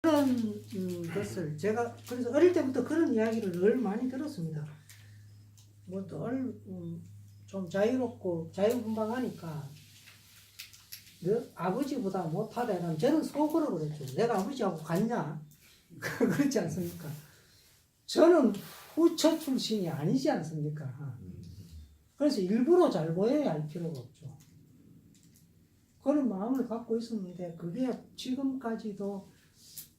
그런 것을 제가 그래서 어릴 때부터 그런 이야기를 늘 많이 들었습니다. 좀 자유롭고 자유분방하니까 너 아버지보다 못하다 이러면 저는 속으로 그랬죠. 내가 아버지하고 같냐? 그렇지 않습니까? 저는 후처 출신이 아니지 않습니까? 그래서 일부러 잘 보여야 할 필요가 없죠. 그런 마음을 갖고 있었는데 그게 지금까지도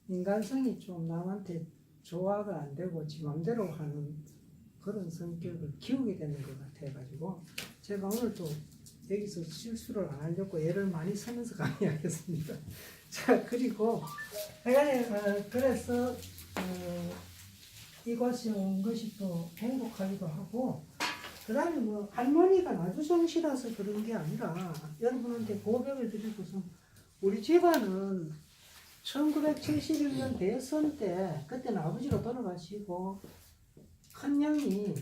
인간성이 좀 남한테 조화가 안 되고 지 맘대로 하는 그런 성격을 키우게 되는 것 같아가지고 제가 오늘도 여기서 실수를 안 하려고 애를 많이 쓰면서 강의하겠습니다. 자, 그리고 그래서 이곳에 온 것이 또 행복하기도 하고, 그 다음에 뭐 할머니가 아주 성실해서 그런 게 아니라 여러분한테 고백을 드리고서 우리 집안은 1971년 대선 때 그때는 아버지가 돌아가시고 큰형이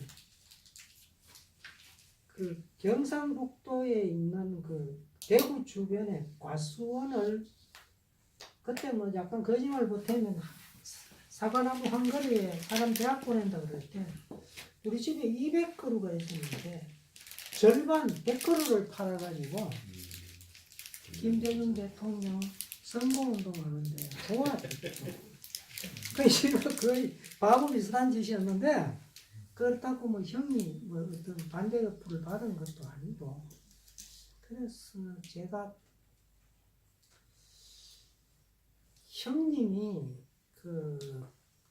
그 경상북도에 있는 그 대구 주변에 과수원을 그때 뭐 약간 거짓말 보태면 사과나무 한 그루에 사람 대학 보낸다 그럴 때 우리 집에 200그루가 있었는데 절반 100그루를 팔아가지고 김대중 대통령 선거운동하는데 도와줬죠. 거의 바보 비슷한 짓이었는데 그렇다고 뭐 형이 뭐 어떤 반대급부를 받은 것도 아니고, 그래서 제가 형님이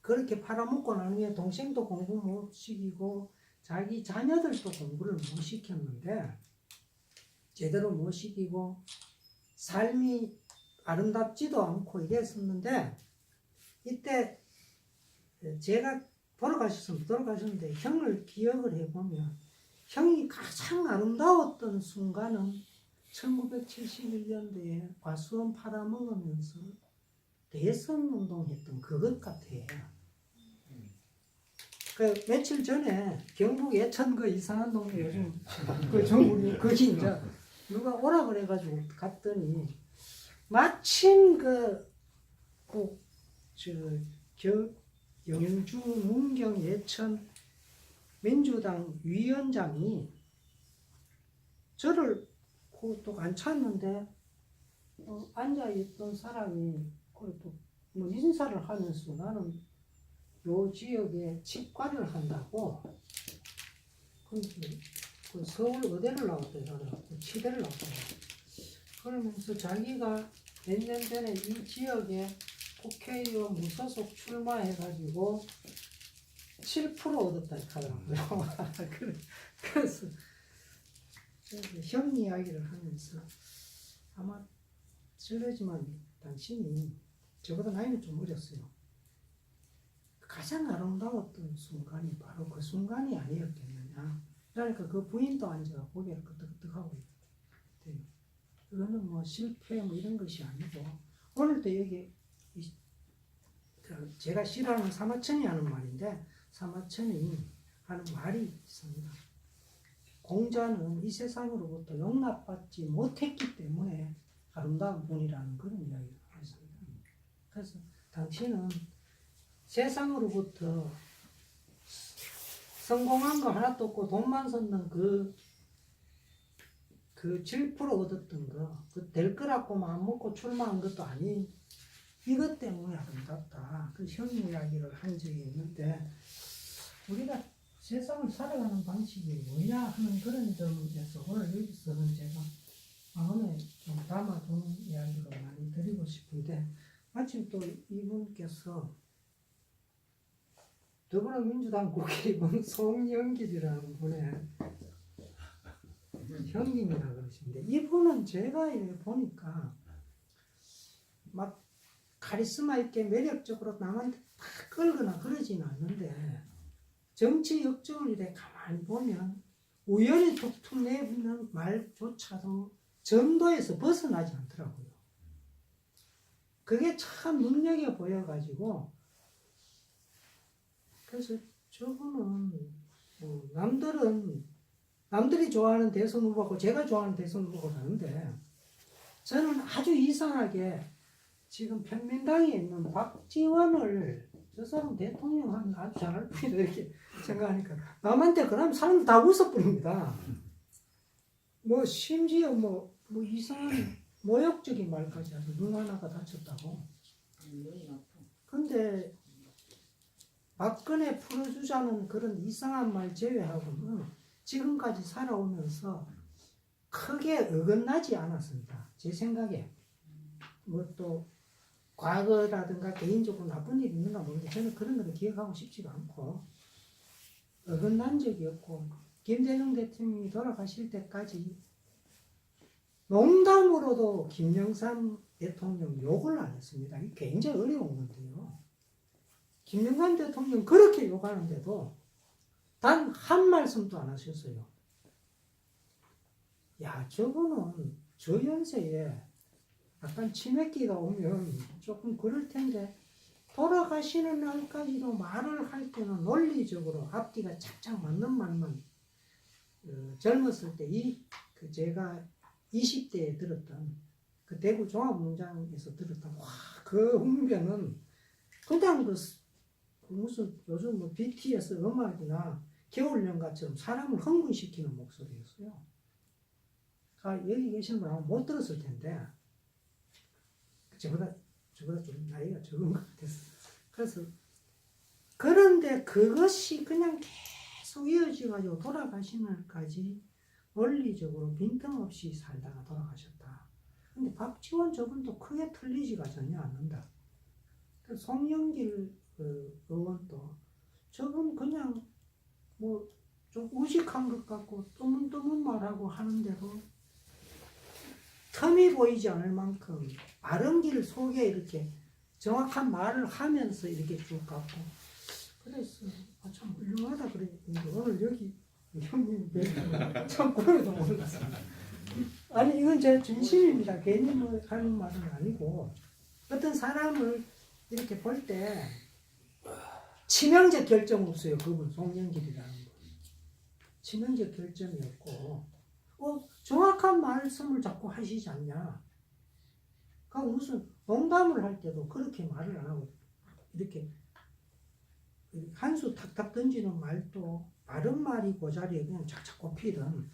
그렇게 팔아먹고 난 후에 동생도 공부 못 시키고 자기 자녀들도 공부를 못 시켰는데 제대로 못 시키고 삶이 아름답지도 않고 이랬었는데 이때 제가 돌아가셨는데 형을 기억을 해보면 형이 가장 아름다웠던 순간은 1971년도에 과수원 팔아먹으면서 대선 운동했던 그것 같아요. 그 며칠 전에 경북 예천 그 이상한 동네 요즘 거기 이제 누가 오라 그래가지고 갔더니 마침 영주 문경 예천 민주당 위원장이 저를 또 안 찾는데 앉아있던 사람이 뭐 인사를 하면서 나는 요 지역에 치과를 한다고 그 서울 의대를 나왔더라고요. 치대를 나왔더라고요. 그러면서 자기가 몇 년 전에 이 지역에 국회의원 무소속 출마해가지고 7% 얻었다 하더라고요. 그래서 형 이야기를 하면서 아마 실례지만 당신이 저보다 나이는 좀 어렸어요. 가장 아름다웠던 순간이 바로 그 순간이 아니었겠느냐. 그러니까 그 부인도 앉아 고개를 끄덕끄덕하고 있대요. 그거는 뭐 실패 뭐 이런 것이 아니고 오늘도 여기 제가 싫어하는 사마천이 하는 말인데 사마천이 하는 말이 있습니다. 공자는 이 세상으로부터 용납받지 못했기 때문에 아름다운 분이라는 그런 이야기를 하고 있습니다. 그래서 당신은 세상으로부터 성공한 거 하나도 없고 돈만 썼는 그 7% 얻었던 거, 될 거라고 마음 먹고 출마한 것도 아닌 이것 때문에 아름답다. 그 형 이야기를 한 적이 있는데 우리가 세상을 살아가는 방식이 뭐냐 하는 그런 점에서 오늘 여기서는 제가 마음에 좀 담아둔 이야기를 많이 드리고 싶은데 마침 또 이분께서 더불어민주당 국회의원 송영길이라는 분의 형님이라 그러시는데 이분은 제가 보니까 막 카리스마 있게 매력적으로 남한테 팍 끌거나 그러지는 않는데 정치 역정을 이렇게 가만히 보면 우연히 툭툭 내뱉는 말조차도 정도에서 벗어나지 않더라고요. 그게 참 눈여겨 보여가지고 그래서 저분은 남들이 좋아하는 대선 후보하고 제가 좋아하는 대선 후보가 다른데 저는 아주 이상하게 지금 평민당에 있는 박지원을 저 사람 대통령 하면 아주 잘할 뿐이다 이렇게 생각하니까 남한테 그러면 사람들 다 웃어버립니다. 뭐 심지어 뭐 이상한 모욕적인 말까지 하죠. 눈 하나가 다쳤다고. 근데 박근혜 풀어주자는 그런 이상한 말 제외하고는 지금까지 살아오면서 크게 어긋나지 않았습니다. 제 생각에. 뭐 또 과거라든가 개인적으로 나쁜 일이 있는가 모르는데 저는 그런 거는 기억하고 싶지가 않고 어긋난 적이 없고 김대중 대통령이 돌아가실 때까지 농담으로도 김영삼 대통령 욕을 안 했습니다. 이게 굉장히 어려운 건데요. 김영삼 대통령 그렇게 욕하는데도 단 한 말씀도 안 하셨어요. 야, 저분은 저 연세에 약간 치매기가 오면 조금 그럴 텐데 돌아가시는 날까지도 말을 할 때는 논리적으로 앞뒤가 착착 맞는 말만 젊었을 때 제가 20대에 들었던 그 대구 종합농장에서 들었던 그 훈변은 그냥 무슨 요즘 뭐 BTS 음악이나 겨울연가처럼 사람을 흥분시키는 목소리였어요. 여기 계시는 분 아마 못 들었을 텐데 저보다 좀 나이가 적은 것 같아서. 그래서 그런데 그것이 그냥 계속 이어져가지고 돌아가신 날까지 원리적으로 빈틈없이 살다가 돌아가셨다. 근데 박지원 저분도 크게 틀리지가 전혀 않는다. 송영길 의원도 저분 그냥 뭐 좀 우직한 것 같고 뜨문뜨문 말하고 하는데도 틈이 보이지 않을 만큼 바른 길 속에 이렇게 정확한 말을 하면서 이렇게 쭉 갔고 그래서 참 훌륭하다 그랬는데 오늘 여기 형님 뵈니까 참 꿈에도 몰랐습니다. 아니 이건 제 진심입니다. 괜히 뭐 하는 말은 아니고 어떤 사람을 이렇게 볼 때 치명적 결정 없어요. 그분 송영길이라는 분. 치명적 결정이 없고 정확한 말씀을 자꾸 하시지 않냐. 그 무슨 농담을 할 때도 그렇게 말을 안 하고 이렇게 한 수 탁탁 던지는 말도 바른 말이 그 자리에 그냥 착착 꼽히던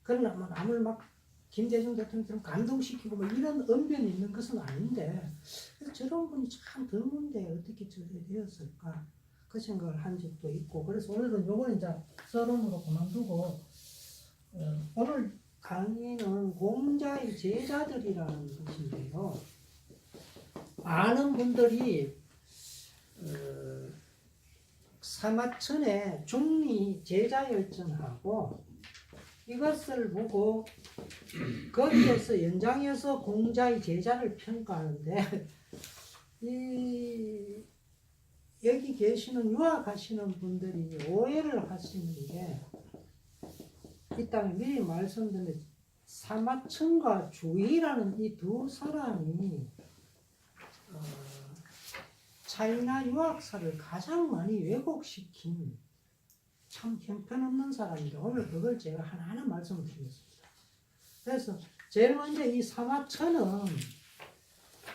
그러나 뭐 남을 막 김대중 대통령처럼 감동시키고 뭐 이런 언변이 있는 것은 아닌데 저런 분이 참 드문데 어떻게 저래 되었을까 그 생각을 한 적도 있고 그래서 오늘은 요거는 이제 썰음으로 그만두고 오늘 강의는 공자의 제자들이라는 것인데요. 많은 분들이 사마천의 중리 제자열전하고 이것을 보고 거기에서 연장해서 공자의 제자를 평가하는데 여기 계시는 유학하시는 분들이 오해를 하시는 게 이따가 미리 말씀드린 사마천과 주의라는 이 두 사람이 차이나 유학사를 가장 많이 왜곡시킨 참 형편없는 사람인데 오늘 그걸 제가 하나하나 말씀을 드리겠습니다. 그래서 제일 먼저 이 사마천은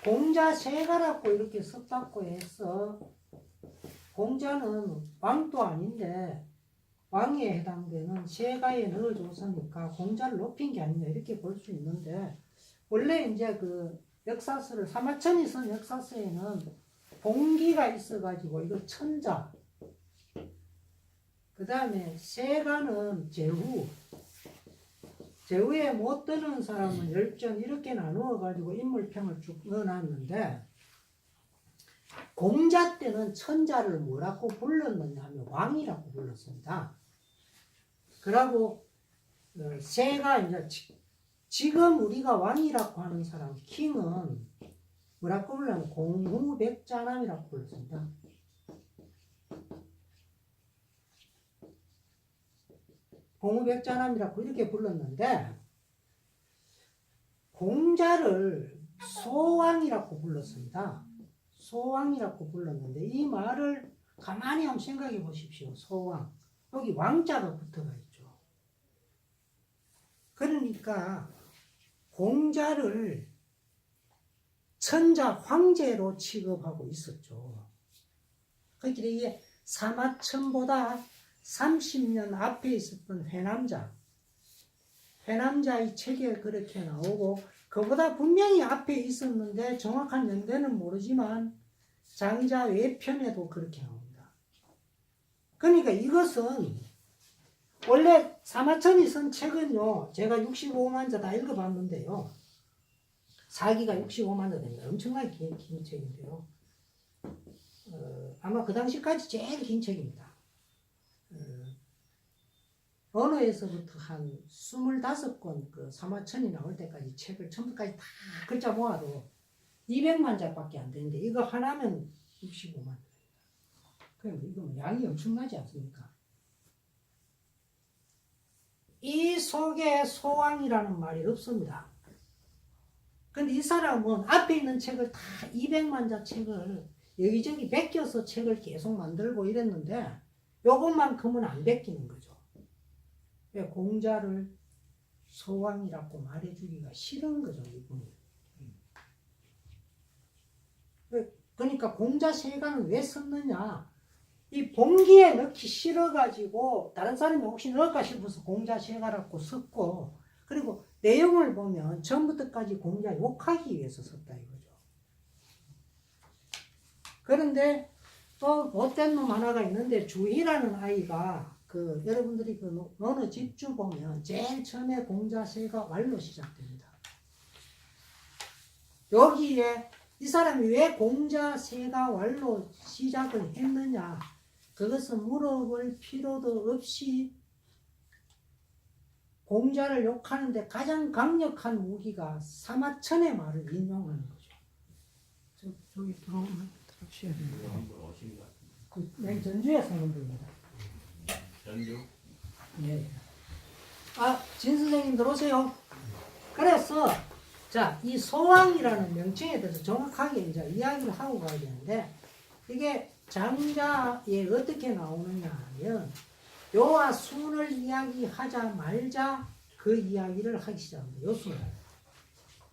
공자 세가라고 이렇게 썼다고 해서 공자는 왕도 아닌데 왕에 해당되는 세가에 넣어줬으니까 공자를 높인 게 아니냐 이렇게 볼 수 있는데 원래 이제 그 역사서를 사마천이 쓴 역사서에는 봉기가 있어가지고 이거 천자 그 다음에 세가는 제후에 못 드는 사람은 열전 이렇게 나누어가지고 인물평을 쭉 넣어놨는데 공자 때는 천자를 뭐라고 불렀느냐 하면 왕이라고 불렀습니다. 그리고 세가 이제 지금 우리가 왕이라고 하는 사람 킹은 뭐라고 불렀냐면 공후백자남이라고 불렀습니다. 공후백자남이라고 이렇게 불렀는데 공자를 소왕이라고 불렀습니다. 소왕이라고 불렀는데 이 말을 가만히 한번 생각해 보십시오. 소왕. 여기 왕자가 붙어가 있죠. 그러니까 공자를 천자 황제로 취급하고 있었죠. 그러니까 이게 사마천보다 30년 앞에 있었던 회남자의 책에 그렇게 나오고, 그보다 분명히 앞에 있었는데 정확한 연대는 모르지만 장자 외편에도 그렇게 나옵니다. 그러니까 이것은 원래 사마천이 쓴 책은요, 제가 65만 자 다 읽어봤는데요, 사기가 65만 자 됩니다. 엄청나게 긴 책인데요, 아마 그 당시까지 제일 긴 책입니다. 언어에서부터 한 25권 그 사마천이 나올 때까지 책을 전부까지 다 글자 모아도 200만 자밖에 안 되는데, 이거 하나면 65만 자. 그럼 이거 양이 엄청나지 않습니까? 이 속에 소왕이라는 말이 없습니다. 근데 이 사람은 앞에 있는 책을 다 200만 자 책을 여기저기 베껴서 책을 계속 만들고 이랬는데, 요것만큼은 안 베끼는 거죠. 왜? 공자를 소왕이라고 말해주기가 싫은 거죠, 이분이. 그러니까 공자 세가는 왜 썼느냐, 이 봉기에 넣기 싫어가지고 다른 사람이 혹시 넣을까 싶어서 공자 세가라고 썼고, 그리고 내용을 보면 처음부터까지 공자 욕하기 위해서 썼다 이거죠. 그런데 또 못된 놈 하나가 있는데, 주희라는 아이가 여러분들이 어느 집주 보면 제일 처음에 공자세가 왈로 시작됩니다. 여기에 이 사람이 왜 공자세가 왈로 시작을 했느냐, 그것은 물어볼 필요도 없이 공자를 욕하는데 가장 강력한 무기가 사마천의 말을 인용하는 거죠. 저기 들어오면 들어오셔야 됩니다. 맨 전주에 사는 분입니다. 전주? 네. 진 선생님 들어오세요. 그래서 자, 이 소왕이라는 명칭에 대해서 정확하게 이제 이야기를 하고 가야 되는데, 이게 장자에 어떻게 나오느냐 하면, 요와 순을 이야기하자 말자 그 이야기를 하기 시작합니다. 요 순을.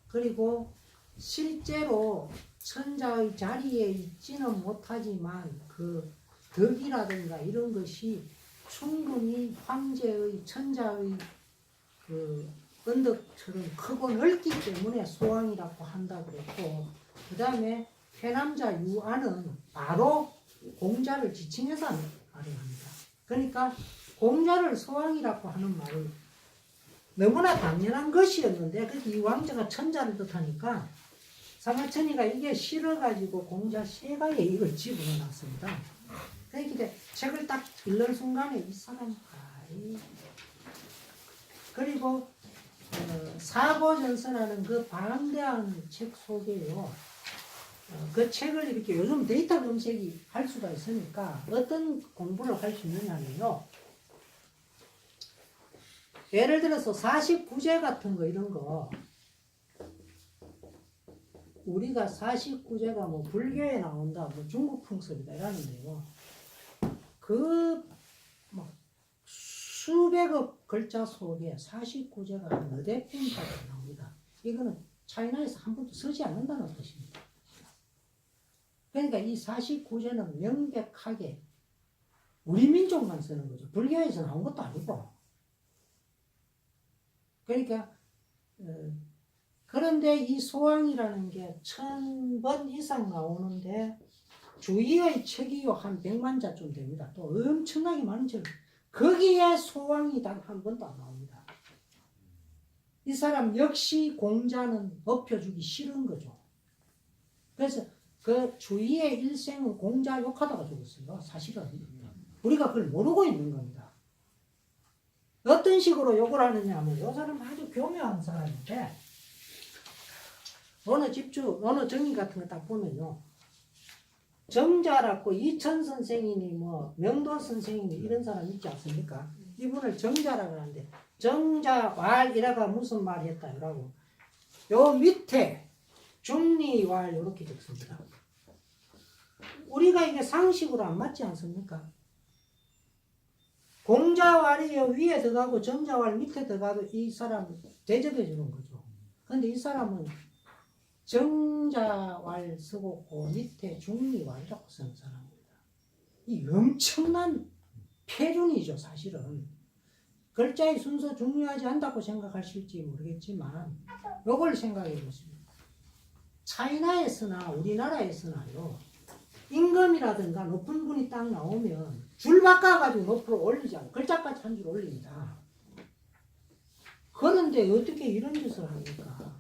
그리고 실제로 천자의 자리에 있지는 못하지만 그 덕이라든가 이런 것이 충분히 황제의 천자의 그 언덕처럼 크고 넓기 때문에 소왕이라고 한다고 그랬고, 그 다음에 회남자 유아는 바로 공자를 지칭해서 말을 합니다. 그러니까 공자를 소왕이라고 하는 말은 너무나 당연한 것이었는데, 그렇게 이 왕자가 천자를 뜻하니까 사마천이가 이게 싫어가지고 공자 세가에 이걸 집어넣었습니다. 그러니까 책을 딱 읽는 순간에 이 사람, 그리고 사고전서라는 그 방대한 책 속에요, 그 책을 이렇게 요즘 데이터 검색이 할 수가 있으니까 어떤 공부를 할 수 있느냐면요, 예를 들어서 49제 같은 거 이런 거, 우리가 49제가 뭐 불교에 나온다, 뭐 중국 풍습이다 이러는데요, 뭐 수백억 글자 속에 49제가 너댓 편까지 나옵니다. 이거는 차이나에서 한 번도 쓰지 않는다는 뜻입니다. 그러니까 이 49제는 명백하게 우리 민족만 쓰는 거죠. 불교에서 나온 것도 아니고. 그러니까 그런데 이 소왕이라는 게 1000번 이상 나오는데, 주위의 책이요 한 100만 자쯤 됩니다. 또 엄청나게 많은 책, 거기에 소왕이 단 한 번도 안 나옵니다. 이 사람 역시 공자는 높여주기 싫은 거죠. 그래서 그 주위의 일생은 공자 욕하다가 죽었어요. 사실은 우리가 그걸 모르고 있는 겁니다. 어떤 식으로 욕을 하느냐 하면, 이 사람 아주 교묘한 사람인데, 어느 집주, 어느 정의 같은 거 딱 보면요, 정자라고 이천 선생이니 뭐 명도 선생이니 이런 사람 있지 않습니까? 이분을 정자라고 하는데, 정자왈이라가 무슨 말 했다 이라고 요 밑에 중리왈 이렇게 적습니다. 우리가 이게 상식으로 안 맞지 않습니까? 공자왈이 위에 들어가고 정자왈 밑에 들어가도 이 사람 대접해 주는 거죠. 근데 이 사람은 정자왈 쓰고 그 밑에 중리왈이라고 쓰는 사람입니다. 이 엄청난 표준이죠 사실은. 글자의 순서 중요하지 않다고 생각하실지 모르겠지만 이걸 생각해 보십니다. 차이나에서나 우리나라에서나요. 임금이라든가 높은 분이 딱 나오면 줄 바꿔가지고 높으로 올리지 않고 글자까지 한 줄 올립니다. 그런데 어떻게 이런 짓을 합니까?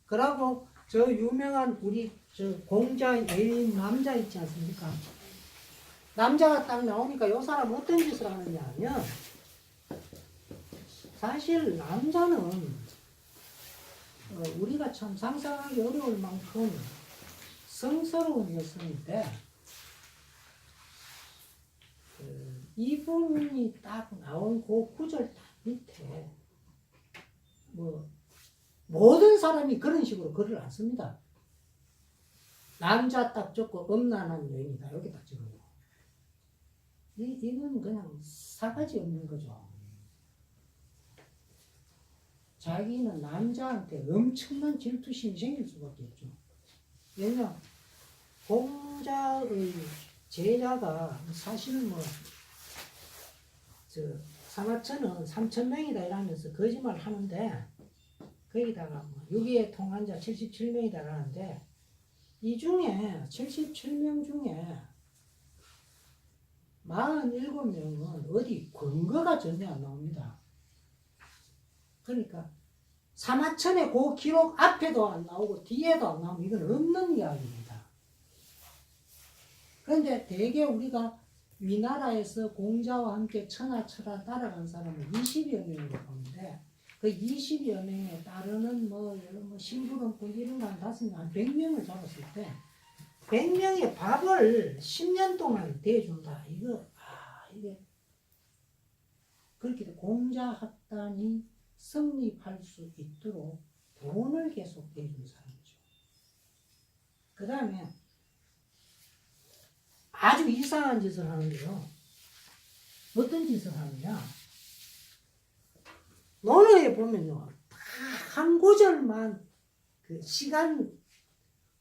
그러고 저 유명한 우리 저 공자 예인 남자 있지 않습니까? 남자가 딱 나오니까 이 사람 어떤 짓을 하느냐 하면 사실 남자는 우리가 참 상상하기 어려울 만큼 성스러운 여성인데 이분이 딱 나온 그 구절 딱 밑에 뭐 모든 사람이 그런 식으로 글을 안 씁니다. 남자 딱 적고 음란한 여인이다 여기 딱 적어요. 이건 그냥 사가지 없는 거죠. 자기는 남자한테 엄청난 질투심이 생길 수밖에 없죠. 왜냐 공자의 제자가 사실은 뭐 사마천은 3,000명이다 이러면서 거짓말 하는데 거기다가 뭐 6위에 통한자 77명이다 라는데 이 중에 77명 중에 47명은 어디 근거가 전혀 안 나옵니다. 그러니까 사마천의 그 기록 앞에도 안 나오고 뒤에도 안 나오면 이건 없는 이야기입니다. 그런데 대개 우리가 위나라에서 공자와 함께 천하철하 따라간 사람은 20여 명으로 보는데 그 20여 명에 따르는 뭐 심부름꾼 이런 거 한 5명, 한 100명을 잡았을 때 100명의 밥을 10년 동안 대준다. 이게 그렇게 공자 학단이 성립할 수 있도록 돈을 계속 대준 사람이죠. 그 다음에 아주 이상한 짓을 하는데요. 어떤 짓을 하느냐. 논어에 보면요. 다 한 구절만 그 시간,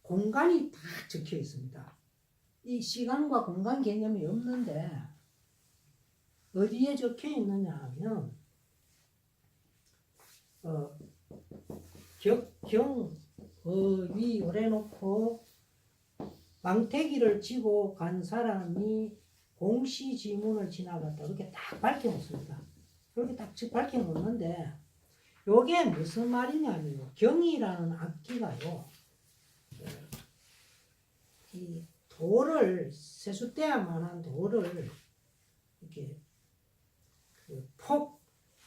공간이 다 적혀 있습니다. 이 시간과 공간 개념이 없는데 어디에 적혀 있느냐 하면 위 오래놓고 망태기를 지고 간 사람이 공시지문을 지나갔다. 이렇게 딱 밝혀놓습니다. 이렇게 딱 밝혀놓는데 요게 무슨 말이냐면요. 경이라는 악기가요. 이 돌을 세숫대야만한 돌을 이렇게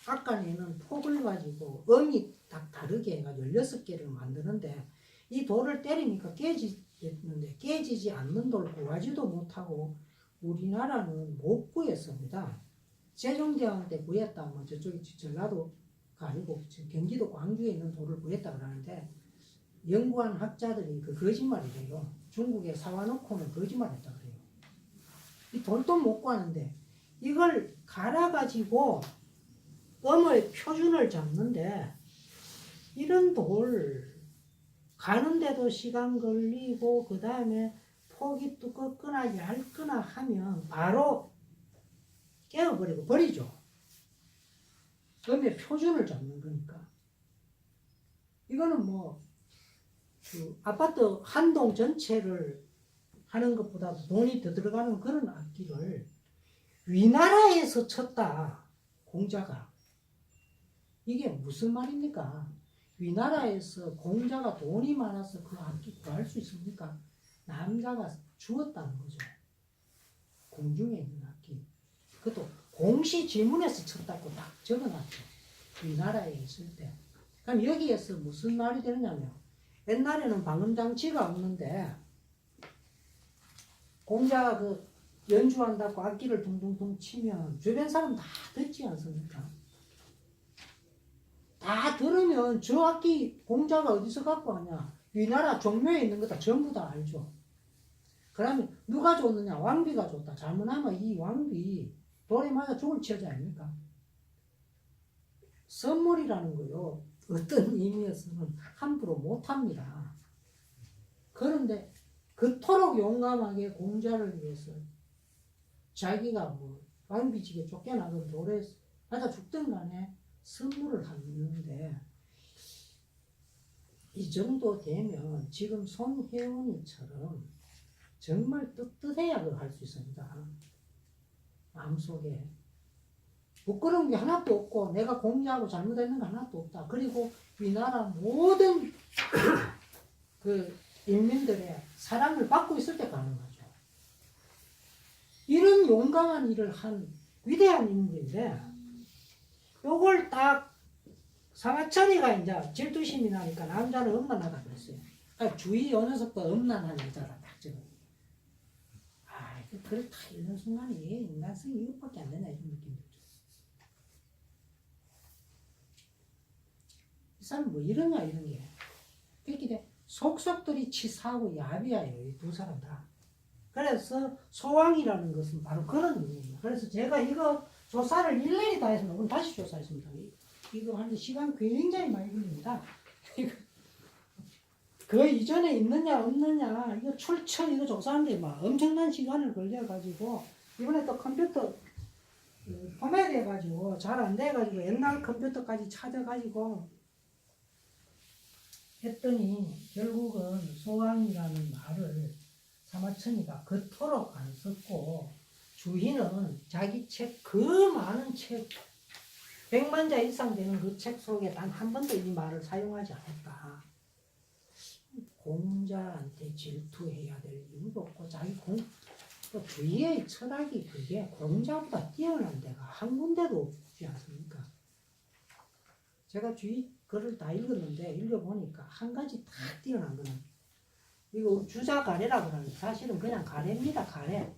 아까는 폭을 가지고 음이 딱 다르게 해가지고 16개를 만드는데 이 돌을 때리니까 깨지는데 깨지지 않는 돌 구하지도 못하고 우리나라는 못 구했습니다. 세종대왕 때 구했다 뭐 저쪽이 전라도가 아니고 경기도 광주에 있는 돌을 구했다 그러는데 연구한 학자들이 그 거짓말이래요. 중국에 사와놓고는 거짓말했다 그래요. 이 돌도 못 구하는데 이걸 갈아가지고 음의 표준을 잡는데 이런 돌 가는데도 시간 걸리고 그 다음에 폭이 두껍거나 얇거나 하면 바로 깨어버리고 버리죠. 음의 표준을 잡는 거니까. 이거는 그 아파트 한 동 전체를 하는 것보다 돈이 더 들어가는 그런 악기를 위나라에서 쳤다. 공자가. 이게 무슨 말입니까? 위나라에서 공자가 돈이 많아서 그 악기 구할 수 있습니까? 남자가 주었다는 거죠. 공중에 있는 악기. 그것도 공시지문에서 쳤다고 딱 적어놨죠. 위나라에 있을 때. 그럼 여기에서 무슨 말이 되느냐면 옛날에는 방음장치가 없는데 공자가 그 연주한다고 악기를 둥둥둥 치면 주변 사람 다 듣지 않습니까? 다 들으면 저 악기 공자가 어디서 갖고 왔냐? 위나라 종묘에 있는 거 다 전부 다 알죠. 그러면 누가 줬느냐? 왕비가 줬다. 잘못하면 이 왕비 돌에 맞아 죽을 처지 아닙니까? 선물이라는 거요. 어떤 의미에서는 함부로 못합니다. 그런데 그토록 용감하게 공자를 위해서 자기가 뭐 왕비집에 쫓겨나거든 오래 하다 죽든 간에 선물을 하는데 이 정도 되면 지금 손혜원이처럼 정말 떳떳해야 그걸 할 수 있습니다. 마음속에 부끄러운 게 하나도 없고 내가 공유하고 잘못했는 거 하나도 없다. 그리고 우리나라 모든 그 인민들의 사랑을 받고 있을 때 가능하죠. 이런 용감한 일을 한 위대한 인물인데 요걸 딱 사마천이가 이제 질투심이 나니까 남자는 음란하다 그랬어요. 그러니까 주위 어느 속도 음란한 여자라 딱 적어. 아, 그렇다 이런 순간에 인간성이 이것밖에 안 되나 이런 느낌이 들죠. 이 사람 뭐 이러냐 이런 게. 그렇게 속속들이 치사하고 야비해요 이 두 사람 다. 그래서 소왕이라는 것은 바로 그런 의미예요. 그래서 제가 이거 조사를 일일이 다 해서 오늘 다시 조사했습니다. 이거 하는데 시간 굉장히 많이 걸립니다. 그 이전에 있느냐 없느냐 이거 출처 이거 조사하는데 막 엄청난 시간을 걸려가지고 이번에 또 컴퓨터 포맷해가지고 잘 안 돼가지고 옛날 컴퓨터까지 찾아가지고 했더니 결국은 소왕이라는 말을 사마천이가 그토록 안 썼고 주인은 자기 책 그 많은 책 100만 자 이상 되는 그 책 속에 단 한 번도 이 말을 사용하지 않았다. 공자한테 질투해야 될 이유도 없고 자기 또 주위의 철학이 그게 공자보다 뛰어난 데가 한 군데도 없지 않습니까? 제가 주위 글을 다 읽었는데 읽어보니까 한 가지 다 뛰어난 거는 이거 주자 가래라고 하는데 사실은 그냥 가래입니다. 가래.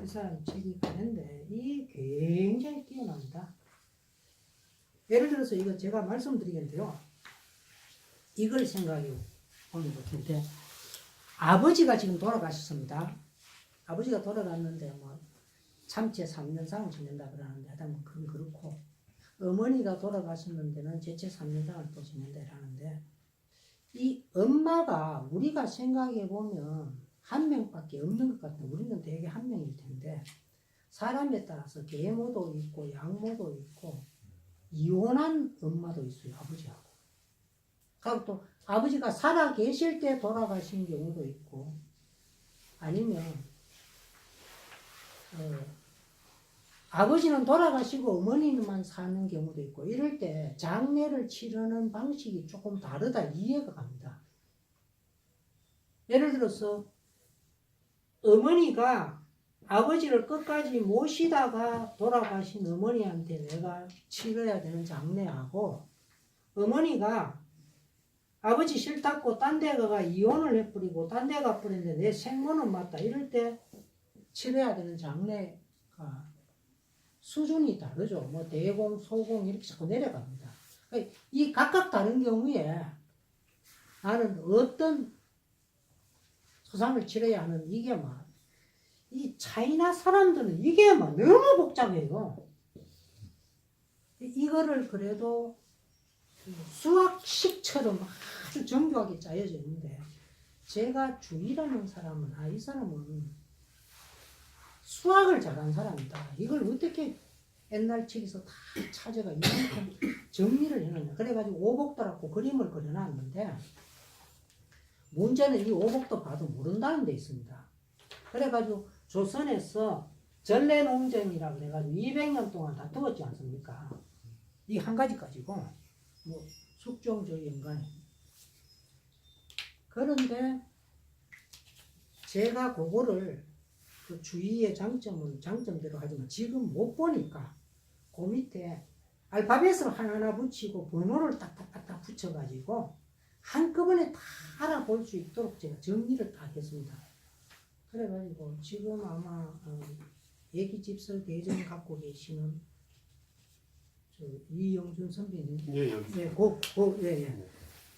이 사람 책이 가래인데 이 굉장히 뛰어납니다. 예를 들어서 이거 제가 말씀드리겠는데요. 이걸 생각해 보는 것 같은데 아버지가 지금 돌아가셨습니다. 아버지가 돌아갔는데 뭐 참채 3년상을 지낸다 그러는데 하여튼 그건 그렇고 어머니가 돌아가셨는데는 제채 3년상을 또 지낸다 그러는데 이 엄마가 우리가 생각해 보면 한 명밖에 없는 것 같아요. 우리는 대개 한 명일 텐데 사람에 따라서 계모도 있고 양모도 있고 이혼한 엄마도 있어요. 아버지하고. 그리고 또 아버지가 살아 계실 때 돌아가신 경우도 있고 아니면 아버지는 돌아가시고 어머니만 사는 경우도 있고 이럴 때 장례를 치르는 방식이 조금 다르다 이해가 갑니다. 예를 들어서 어머니가 아버지를 끝까지 모시다가 돌아가신 어머니한테 내가 치러야 되는 장례하고 어머니가 아버지 싫다고 딴 데 가가 이혼을 해버리고 딴 데 가버리는데 내 생모는 맞다 이럴 때 치러야 되는 장례가 수준이 다르죠. 뭐 대공, 소공 이렇게 자꾸 내려갑니다. 이 각각 다른 경우에 나는 어떤 소상을 치러야 하는 이게 막 이 차이나 사람들은 이게 막 너무 복잡해요. 이거를 그래도 수학식처럼 아주 정교하게 짜여져 있는데 제가 주의라는 사람은 이 사람은 수학을 잘한 사람이다. 이걸 어떻게 옛날 책에서 다 찾아가 이만큼 정리를 해놨냐. 그래가지고 오복도라고 그림을 그려놨는데 문제는 이 오복도 봐도 모른다는 데 있습니다. 그래가지고 조선에서 전래농전이라고 그래가지고 200년 동안 다투었지 않습니까? 이 한 가지 가지고 뭐 숙종조 연간에 그런데 제가 그거를 그 주위의 장점은 장점대로 하지만 지금 못 보니까 그 밑에 알파벳을 하나하나 붙이고 번호를 딱딱딱딱 붙여가지고 한꺼번에 다 알아볼 수 있도록 제가 정리를 다 했습니다. 그래가지고 지금 아마 얘기집설 대전 갖고 계시는 저 이영준 선배님 예, 여기. 예.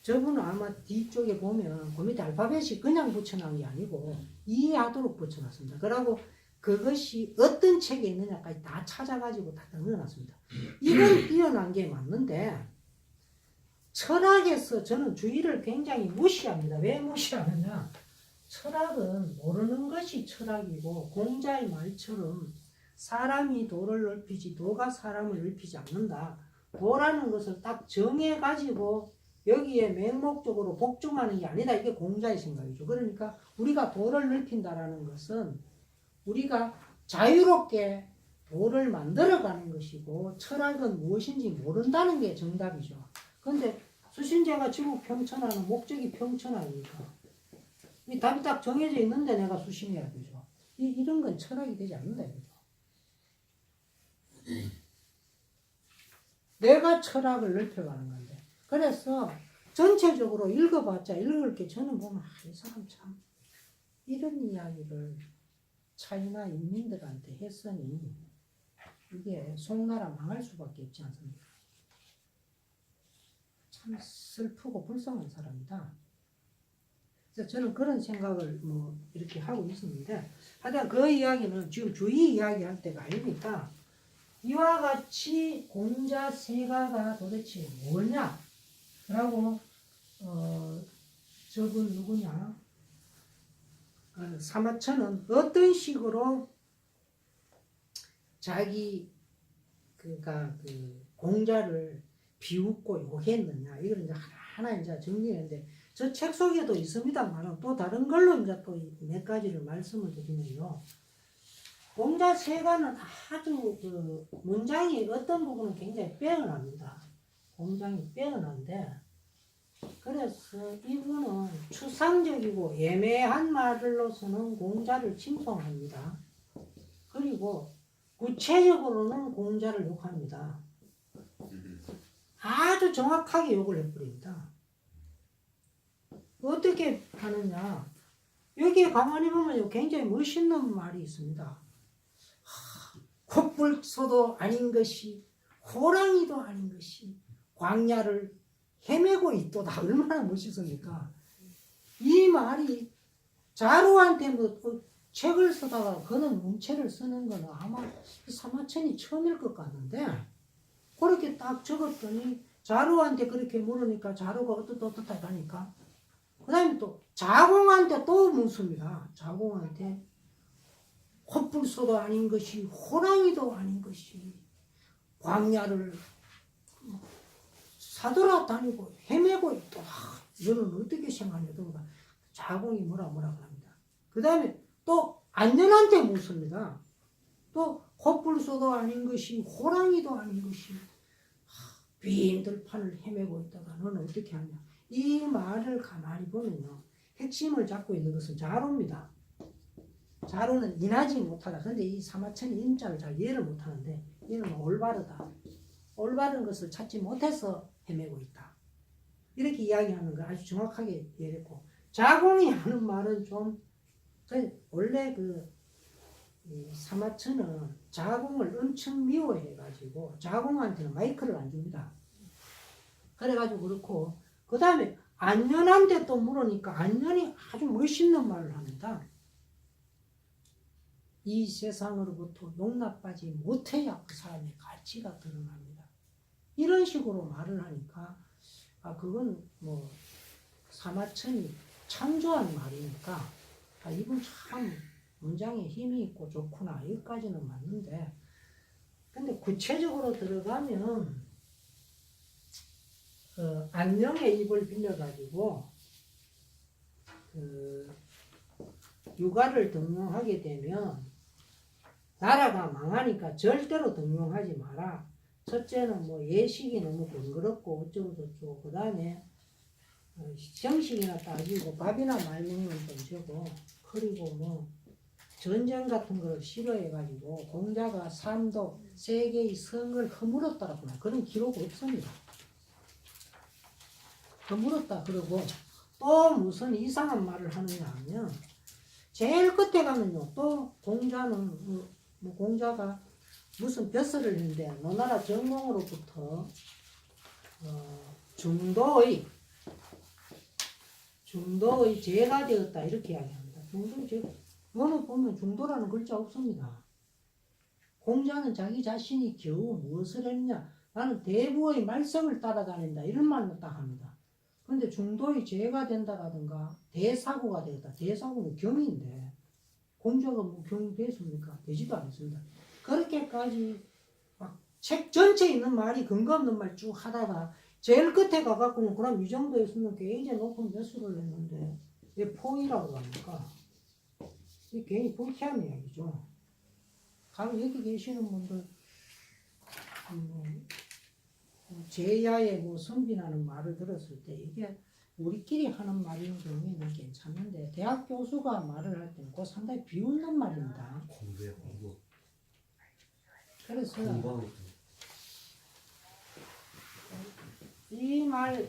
저분은 아마 뒤쪽에 보면 그 밑에 알파벳이 그냥 붙여놓은 게 아니고 이해하도록 붙여놨습니다. 그리고 그것이 어떤 책에 있느냐까지 다 찾아가지고 다 넣어놨습니다. 이건 뛰어난 게 맞는데 철학에서 저는 주의를 굉장히 무시합니다. 왜 무시하느냐? 철학은 모르는 것이 철학이고 공자의 말처럼 사람이 도를 넓히지 도가 사람을 넓히지 않는다. 도라는 것을 딱 정해가지고 여기에 맹목적으로 복종하는 게 아니다. 이게 공자의 생각이죠. 그러니까 우리가 도를 넓힌다라는 것은 우리가 자유롭게 도를 만들어가는 것이고 철학은 무엇인지 모른다는 게 정답이죠. 그런데 수신제가 지구 평천하는 목적이 평천하니까 이 답이 딱 정해져 있는데 내가 수신해야 되죠. 이런 건 철학이 되지 않는다. 이거죠. 내가 철학을 넓혀가는 건데. 그래서 전체적으로 읽어봤자 읽을 게 저는 보면 이 사람 참 이런 이야기를 차이나 인민들한테 했으니 이게 송나라 망할 수밖에 없지 않습니까? 참 슬프고 불쌍한 사람이다. 그래서 저는 그런 생각을 뭐 이렇게 하고 있었는데 하여튼 그 이야기는 지금 주의 이야기할 때가 아니니까 이와 같이 공자 세가가 도대체 뭐냐? 라고 저분 누구냐? 사마천은 어떤 식으로 자기 그러니까 그 공자를 비웃고 욕했느냐 이걸 이제 하나 이제 정리했는데 저 책 속에도 있습니다만 또 다른 걸로 이제 또 몇 가지를 말씀을 드리면요. 공자 세가는 아주 그 문장이 어떤 부분은 굉장히 빼어납니다. 공장이 빼어난데 그래서 이분은 추상적이고 애매한 말로서는 공자를 칭송합니다. 그리고 구체적으로는 공자를 욕합니다. 아주 정확하게 욕을 해버립니다. 어떻게 하느냐? 여기에 가만히 보면 굉장히 멋있는 말이 있습니다. 콧불소도 아닌 것이 호랑이도 아닌 것이 광야를 헤매고 있도다. 얼마나 멋있습니까? 이 말이 자루한테 뭐 책을 쓰다가 그런 문체를 쓰는 거는 아마 사마천이 처음일 것 같는데 그렇게 딱 적었더니 자루한테 그렇게 물으니까 자루가 어떻다니까 그 다음에 또 자공한테 또 묻습니다. 자공한테 콧불소도 아닌 것이 호랑이도 아닌 것이 광야를 사돌아다니고 헤매고 있더라. 너는 어떻게 생각하냐? 자공이 뭐라 합니다. 그 다음에 또 안년한테 묻습니다. 또 콧불소도 아닌 것이 호랑이도 아닌 것이 빈 들판을 헤매고 있다가 너는 어떻게 하냐? 이 말을 가만히 보면요. 핵심을 잡고 있는 것은 자로입니다. 자로는 인하지 못하다. 근데 이 사마천이 인자를 잘 이해를 못하는데 얘는 올바르다. 올바른 것을 찾지 못해서 헤매고 있다. 이렇게 이야기하는 걸 아주 정확하게 이해했고 자공이 하는 말은 좀 원래 그 사마천은 자공을 엄청 미워해가지고 자공한테는 마이크를 안 줍니다. 그래가지고 그렇고 그 다음에 안년한테 또 물으니까 안년이 아주 멋있는 말을 합니다. 이 세상으로부터 용납하지 못해야 그 사람의 가치가 드러납니다. 이런 식으로 말을 하니까 그건 뭐 사마천이 창조한 말이니까 이분 참 문장에 힘이 있고 좋구나 여기까지는 맞는데 근데 구체적으로 들어가면 안녕의 입을 빌려가지고 육아를 등용하게 되면 나라가 망하니까 절대로 등용하지 마라. 첫째는 뭐 예식이 너무 번거롭고 어쩌고저쩌고 그 다음에 정식이나 따지고 밥이나 많이 먹는 건 저거 그리고 뭐 전쟁 같은 걸 싫어해가지고 공자가 삼도 세 개의 성을 허물었다라고 그런 기록 없습니다. 허물었다 그러고 또 무슨 이상한 말을 하느냐 하면 제일 끝에 가면요 또 공자는 뭐 공자가 무슨 벼슬을 했는데 노나라 정몽으로부터 중도의 제가 되었다 이렇게 이야기합니다. 중도의 제가 오늘 보면 중도라는 글자 없습니다. 공자는 자기 자신이 겨우 무엇을 했냐 나는 대부의 말썽을 따라다닌다 이런 말로 딱 합니다. 근데 중도의 죄가 된다라든가 대사고가 되었다. 대사고는 경인데 공자가 뭐 경이 됐습니까? 되지도 않습니다. 그렇게까지 막 책 전체에 있는 말이 근거 없는 말 쭉 하다가 제일 끝에 가갖고는 그럼 이 정도였으면 굉장히 높은 매수를 했는데 왜 포이라고 합니까? 이게 괜히 불쾌한 이야기죠. 가면 여기 계시는 분들 제야의 뭐 선비라는 말을 들었을 때 이게 우리끼리 하는 말인 경우에는 괜찮은데 대학 교수가 말을 할 때는 그거 상당히 비웃는 말입니다. 공부해 공부. 그래서 공부하고 이 말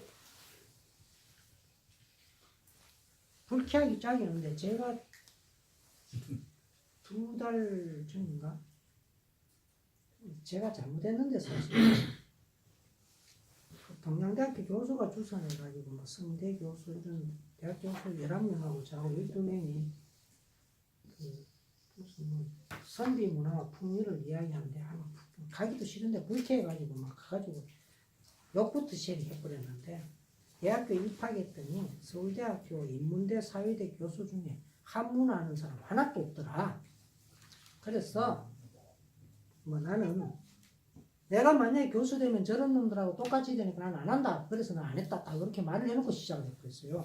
불쾌하기 짝이었는데 제가 2달 전인가 제가 잘못했는데 사실 동양대학교 교수가 주선해가지고 뭐 성대 교수 이런 대학 교수 11명하고 저하고 12명이 그 무슨 뭐 선비 문화와 풍류를 이야기하는데 아마 가기도 싫은데 불쾌해가지고 막 가가지고 욕부터 시작해버렸는데 대학교 입학했더니 서울대학교 인문대 사회대 교수 중에 한문화 하는 사람 하나도 없더라. 그래서 뭐 나는 내가 만약에 교수 되면 저런 놈들하고 똑같이 되니까 나는 안 한다. 그래서 난 안 했다. 딱 그렇게 말을 해놓고 시작을 했어요.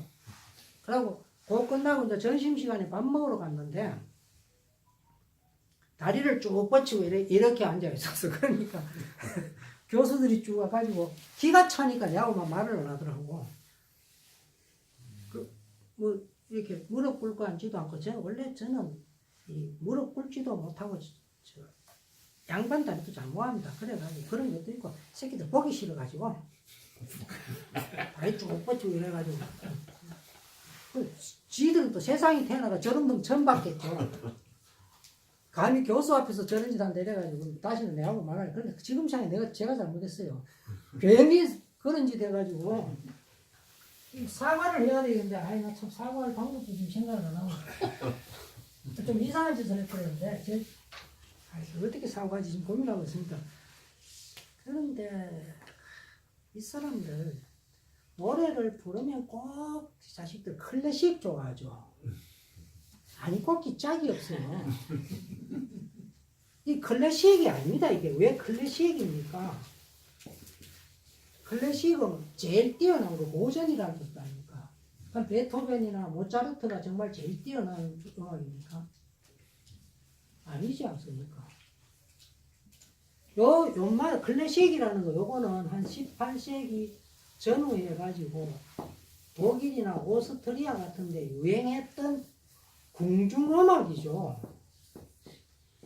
그러고 그거 끝나고 이제 점심시간에 밥 먹으러 갔는데 다리를 쭉 뻗치고 이렇게 앉아 있었어. 그러니까 교수들이 쭉 와가지고 기가 차니까 내하고만 말을 안 하더라고. 뭐 이렇게 무릎 꿇고 앉지도 않고 저는 이 무릎 꿇지도 못하고 양반 다리도 장모합니다. 그래가지고 그런 것도 있고 새끼들 보기 싫어가지고 다리 쭉 뻗치고 이래가지고 지들은 또 세상이 태어나가 저런 놈 처음 봤겠죠. 감히 교수 앞에서 저런 짓 한다 이래가지고 다시는 내하고 말하니 그런데 지금 상에 제가 잘못했어요. 괜히 그런 짓 해가지고 사과를 해야 되겠는데 아이 나 참 사과할 방법도 좀 생각을 안 하고 좀 이상한 짓을 했거든요. 어떻게 사과하지 지금 고민하고 있습니다. 그런데 이 사람들 노래를 부르면 꼭 자식들 클래식 좋아하죠. 아니 꼴기 짝이 없어요. 이 클래식이 아닙니다. 이게 왜 클래식입니까? 클래식은 제일 뛰어난 거 모전이라는 것도 아닙니까? 그럼 베토벤이나 모차르트가 정말 제일 뛰어난 음악입니까? 아니지 않습니까? 요말 클래식이라는 거 요거는 한 18세기 전후에 가지고 독일이나 오스트리아 같은 데 유행했던 궁중음악이죠.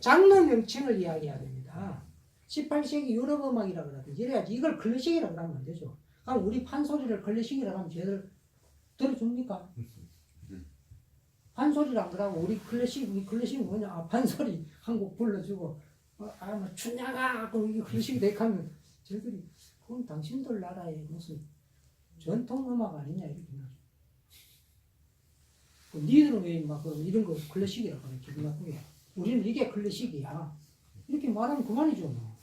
장르 명칭을 이야기해야 됩니다. 18세기 유럽 음악이라고 그러든지 이래야지 이걸 클래식이라고 하면 안 되죠. 그럼 우리 판소리를 클래식이라고 하면 쟤들 들어줍니까? 판소리랑 그러고 우리 클래식이 뭐냐? 아, 판소리 한 곡 불러주고 뭐 춘향아 하고 이게 클래식이 되게 하면 쟤들이 그건 당신들 나라의 무슨 전통 음악 아니냐 이렇게 나죠. 니들은 왜 막 이런 거 클래식이라고 하는 기분 나쁘게 우리는 이게 클래식이야 이렇게 말하면 그만이죠. 뭐.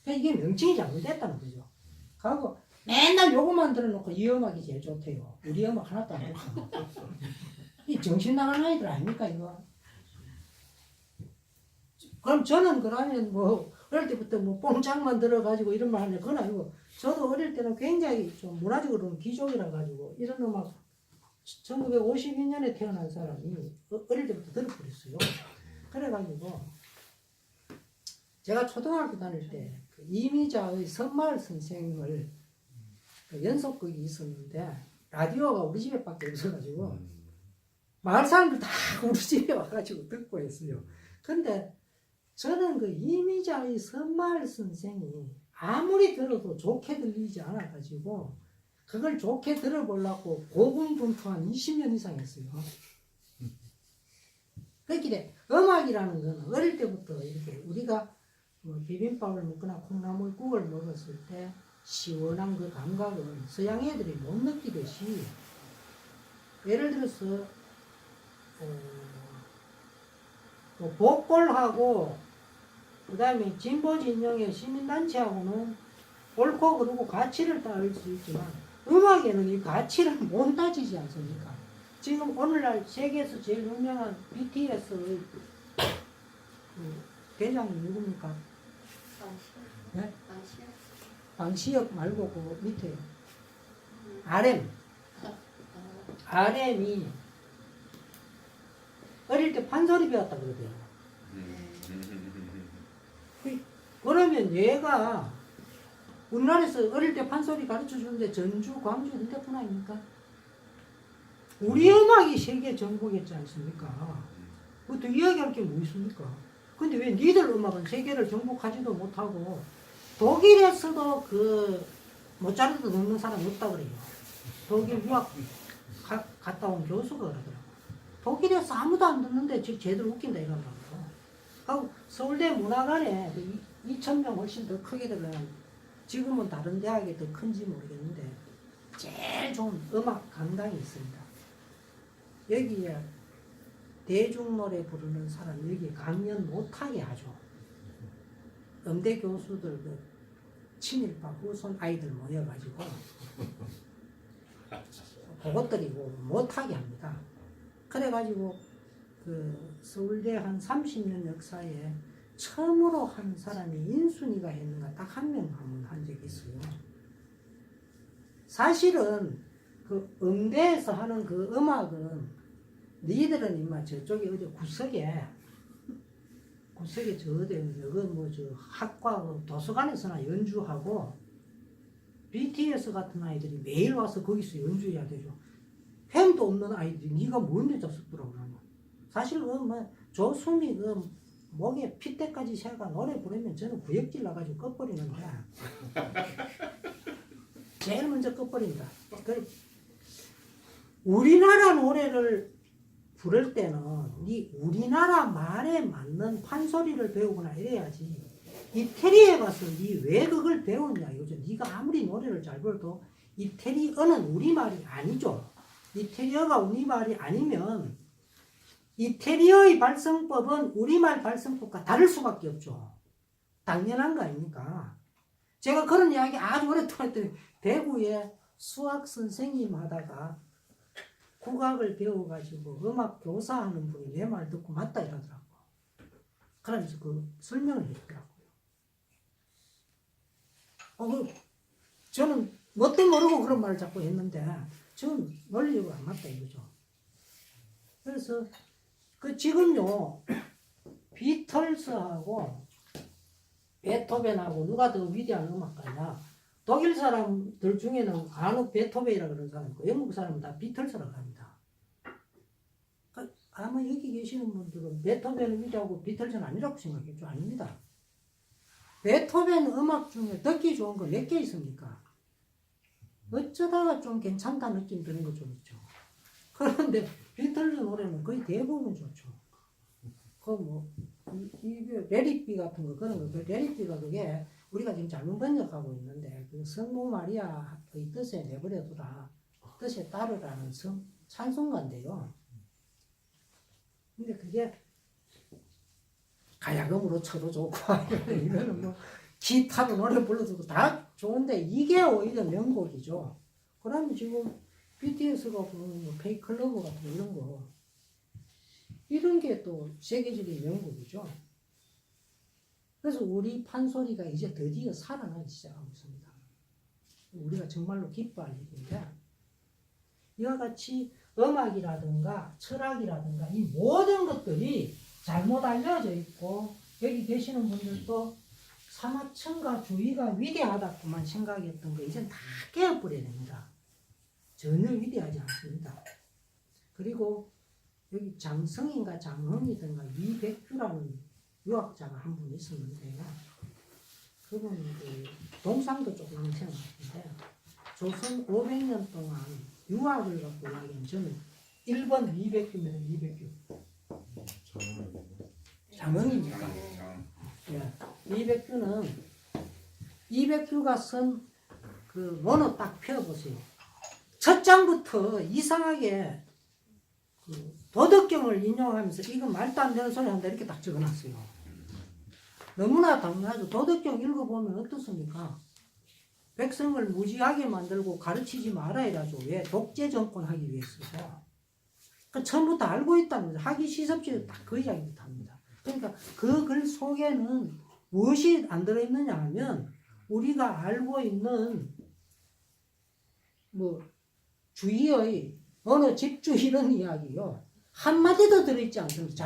그러니까 이게 명칭이 잘못됐다는 거죠. 그리고 맨날 요것만 들어놓고 이 음악이 제일 좋대요. 우리 음악 하나도 안 좋고. 이 정신 나간 아이들 아닙니까 이거? 그럼 저는 그러면 뭐 어릴 때부터 뭐 뽕짝만 들어가지고 이런 말 하는데 그건 아니고 저도 어릴 때는 굉장히 좀 문화적으로는 귀족이라 가지고 이런 음악 1952년에 태어난 사람이 어릴 때부터 들어버렸어요. 그래가지고 제가 초등학교 다닐 때 그 이미자의 선마을 선생을 그 연속극이 있었는데 라디오가 우리 집에밖에 없어가지고 마을 사람들 다 우리 집에 와가지고 듣고 했어요. 근데 저는 그 이미자의 선마을 선생이 아무리 들어도 좋게 들리지 않아가지고 그걸 좋게 들어보려고 고군분투한 20년 이상 했어요. 그렇게 음악이라는 건 어릴 때부터 이렇게 우리가 뭐 비빔밥을 먹거나 콩나물국을 먹었을 때 시원한 그 감각을 서양 애들이 못 느끼듯이 예를 들어서 뭐 복골하고 그 다음에 진보진영의 시민단체하고는 옳고 그르고 가치를 따를 수 있지만 음악에는 이 가치를 못 따지지 않습니까? 지금 오늘날 세계에서 제일 유명한 BTS의 그 대장이 누굽니까? 네? 방시혁 말고 그 밑에 RM이 어릴 때 판소리 배웠다 그러대요. 그러면 얘가 우리나라에서 어릴 때 판소리 가르쳐 주는데 전주, 광주, hun대뿐 아닙니까? 우리 음악이 세계 전국이었지 않습니까? 그것도 이야기할 게 뭐 있습니까? 근데 왜 니들 음악은 세계를 정복하지도 못하고 독일에서도 그 모차르트 넣는 사람 없다 그래요. 독일 유학 갔다 온 교수가 그러더라고. 독일에서 아무도 안 듣는데 제대로 웃긴다 이런 말이에요. 그리고 서울대 문화관에 2,000명 훨씬 더 크게 되면 지금은 다른 대학이 더 큰지 모르겠는데 제일 좋은 음악 강당이 있습니다. 여기에 대중노래 부르는 사람 여기 강연 못하게 하죠. 음대 교수들 그 친일파 후손 아이들 모여가지고 그것들이 못하게 합니다. 그래가지고 그 서울대 한 30년 역사에 처음으로 한 사람이 인순이가 했는가 딱 한 명 한 적이 있어요. 사실은 그 음대에서 하는 그 음악은 니들은 임마 저쪽에 어디 구석에 저 어디 저 학과 도서관에서나 연주하고 BTS 같은 아이들이 매일 와서 거기서 연주해야 되죠. 팬도 없는 아이들이 네가 뭔데 자식들하고 그러냐. 사실 조수미 목에 핏대까지 새가 노래 부르면 저는 구역질 나가지고 꺼버리는데 제일 먼저 꺼버린다. 우리나라 노래를 부를 때는 네 우리나라 말에 맞는 판소리를 배우거나 이래야지. 이태리에 가서 네 왜 그걸 배웠냐 이거죠. 네가 아무리 노래를 잘 불러도 이태리어는 우리말이 아니죠. 이태리어가 우리말이 아니면 이태리어의 발성법은 우리말 발성법과 다를 수밖에 없죠. 당연한 거 아닙니까? 제가 그런 이야기 아주 오랫동안 했더니 대구에 수학 선생님 하다가 국악을 배워가지고 음악 교사하는 분이 내 말 듣고 맞다 이러더라고. 그러면서 그 설명을 해주더라고요. 저는 뭣도 모르고 그런 말을 자꾸 했는데 저는 논리적으로 안 맞다 이거죠. 그래서 지금요 비틀스하고 베토벤하고 누가 더 위대한 음악가냐? 독일 사람들 중에는 아노 베토벤이라고 그러는 사람 있고 영국 사람은 다 비틀스라고 합니다. 아마 여기 계시는 분들은 베토벤은 위대하고 비틀스는 아니라고 생각했죠. 아닙니다. 베토벤 음악 중에 듣기 좋은 거 몇 개 있습니까? 어쩌다가 좀 괜찮다 느낌 드는 거 좀 있죠. 그런데 비틀즈 노래는 거의 대부분 좋죠. 이게 레리비 같은 거 그런 거. 레리비가 그게 우리가 지금 잘못 번역하고 있는데 그 성모 마리아의 뜻에 내버려두라, 뜻에 따르라는 찬송가인데요. 근데 그게 가야금으로 쳐도 좋고 이거는 기타로 노래 불러도 다 좋은데 이게 오히려 명곡이죠. 그러면 지금 BTS가 부르는 페이클러브 같은 이런 게 또 세계적인 명곡이죠. 그래서 우리 판소리가 이제 드디어 살아나기 시작하고 있습니다. 우리가 정말로 기뻐할 일인데 이와 같이 음악이라든가 철학이라든가 이 모든 것들이 잘못 알려져 있고 여기 계시는 분들도 사마천가 주의가 위대하다고만 생각했던 거 이젠 다 깨어버려야 됩니다. 전혀 위대하지 않습니다. 그리고 여기 장성인가 장흥이든가 이백규라는 유학자가 한 분 있었는데요. 그분이 동상도 조금 생각했는데 조선 500년 동안 유학을 갖고 이야기한 저는 1번 이백규입니다. 이백규. 장흥입니까? 예. 이백규가 쓴 그 원어 딱 펴보세요. 첫 장부터 이상하게 그 도덕경을 인용하면서 이거 말도 안 되는 소리 한다 이렇게 딱 적어놨어요. 너무나 당연하죠. 도덕경 읽어보면 어떻습니까? 백성을 무지하게 만들고 가르치지 마라 이라죠. 왜? 독재 정권 하기 위해서. 그 처음부터 알고 있다는 거죠. 하기 시섭지에 딱 그 이야기부터 합니다. 그러니까 그 글 속에는 무엇이 안 들어있느냐 하면 우리가 알고 있는 뭐 주위의 어느 집주 이런 이야기요. 한마디도 들어있지 않습니다.